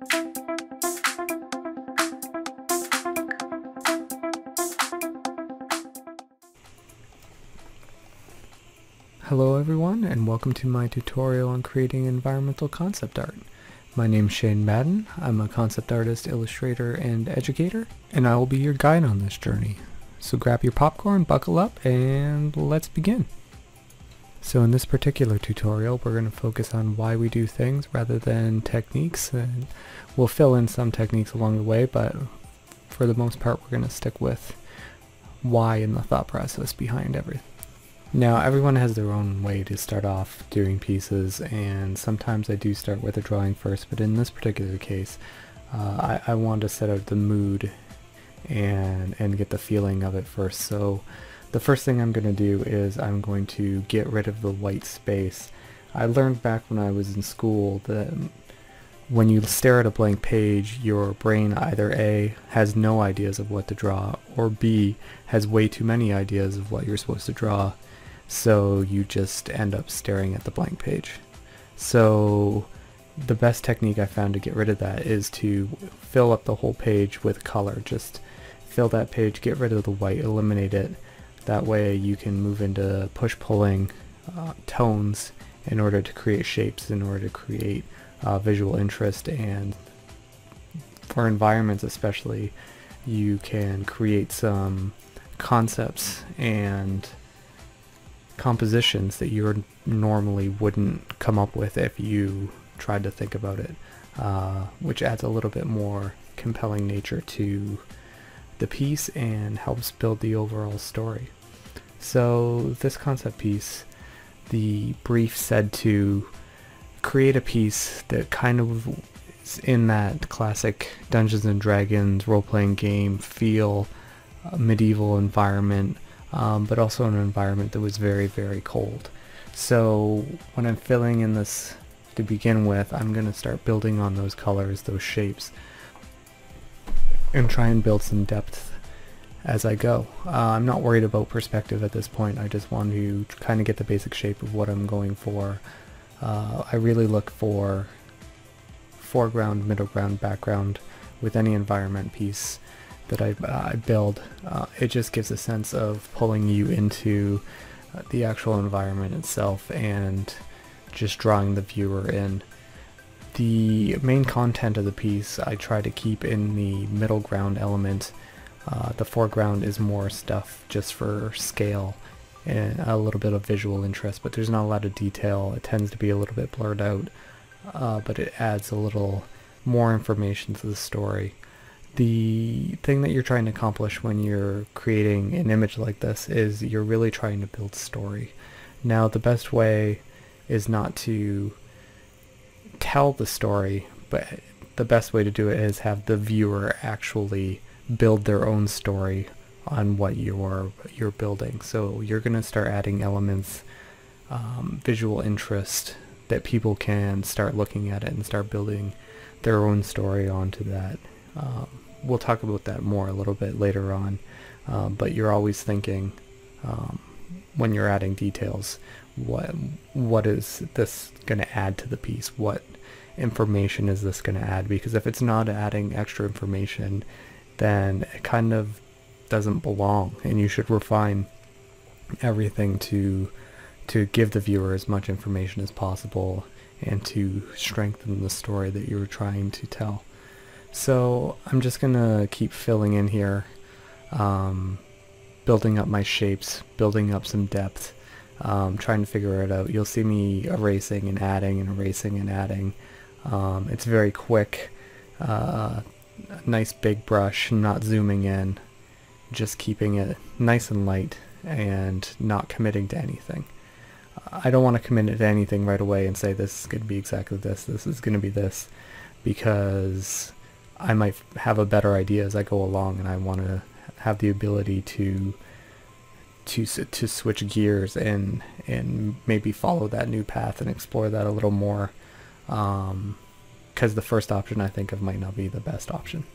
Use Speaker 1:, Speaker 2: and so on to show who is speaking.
Speaker 1: Hello everyone, and welcome to my tutorial on creating environmental concept art. My name's Shane Madden. I'm a concept artist, illustrator, and educator, and I will be your guide on this journey. So grab your popcorn, buckle up, and let's begin. So in this particular tutorial, we're going to focus on why we do things rather than techniques, and we'll fill in some techniques along the way, but for the most part we're going to stick with why and the thought process behind everything. Now, everyone has their own way to start off doing pieces, and sometimes I do start with a drawing first, but in this particular case, I want to set out the mood and get the feeling of it first. So the first thing I'm going to do is I'm going to get rid of the white space. I learned back when I was in school that when you stare at a blank page, your brain either A, has no ideas of what to draw, or B, has way too many ideas of what you're supposed to draw. So you just end up staring at the blank page. So the best technique I found to get rid of that is to fill up the whole page with color. Just fill that page, get rid of the white, eliminate it. That way you can move into push-pulling tones in order to create shapes, in order to create visual interest, and for environments especially, you can create some concepts and compositions that you normally wouldn't come up with if you tried to think about it, which adds a little bit more compelling nature to the piece and helps build the overall story. So this concept piece, the brief said to create a piece that kind of is in that classic Dungeons and Dragons role-playing game feel, medieval environment, but also an environment that was very, very cold. So when I'm filling in this to begin with, I'm going to start building on those colors, those shapes, and try and build some depth as I go. I'm not worried about perspective at this point. I just want to kind of get the basic shape of what I'm going for. I really look for foreground, middle ground, background with any environment piece that I build. It just gives a sense of pulling you into the actual environment itself and just drawing the viewer in. The main content of the piece I try to keep in the middle ground element. The foreground is more stuff just for scale and a little bit of visual interest, but there's not a lot of detail. It tends to be a little bit blurred out, but it adds a little more information to the story. The thing that you're trying to accomplish when you're creating an image like this is you're really trying to build story. Now, the best way is not to tell the story, but the best way to do it is have the viewer actually build their own story on what you're building. So you're going to start adding elements, visual interest, that people can start looking at it and start building their own story onto that. We'll talk about that more a little bit later on, but you're always thinking when you're adding details, what is this going to add to the piece? What information is this going to add? Because if it's not adding extra information, then it kind of doesn't belong, and you should refine everything to give the viewer as much information as possible and to strengthen the story that you're trying to tell. So I'm just gonna keep filling in here, building up my shapes, building up some depth, trying to figure it out. You'll see me erasing and adding and erasing and adding. It's very quick, a nice big brush, not zooming in, just keeping it nice and light and not committing to anything. I don't want to commit to anything right away and say this is going to be exactly this is going to be this, because I might have a better idea as I go along, and I want to have the ability to switch gears and maybe follow that new path and explore that a little more, because the first option I think of might not be the best option.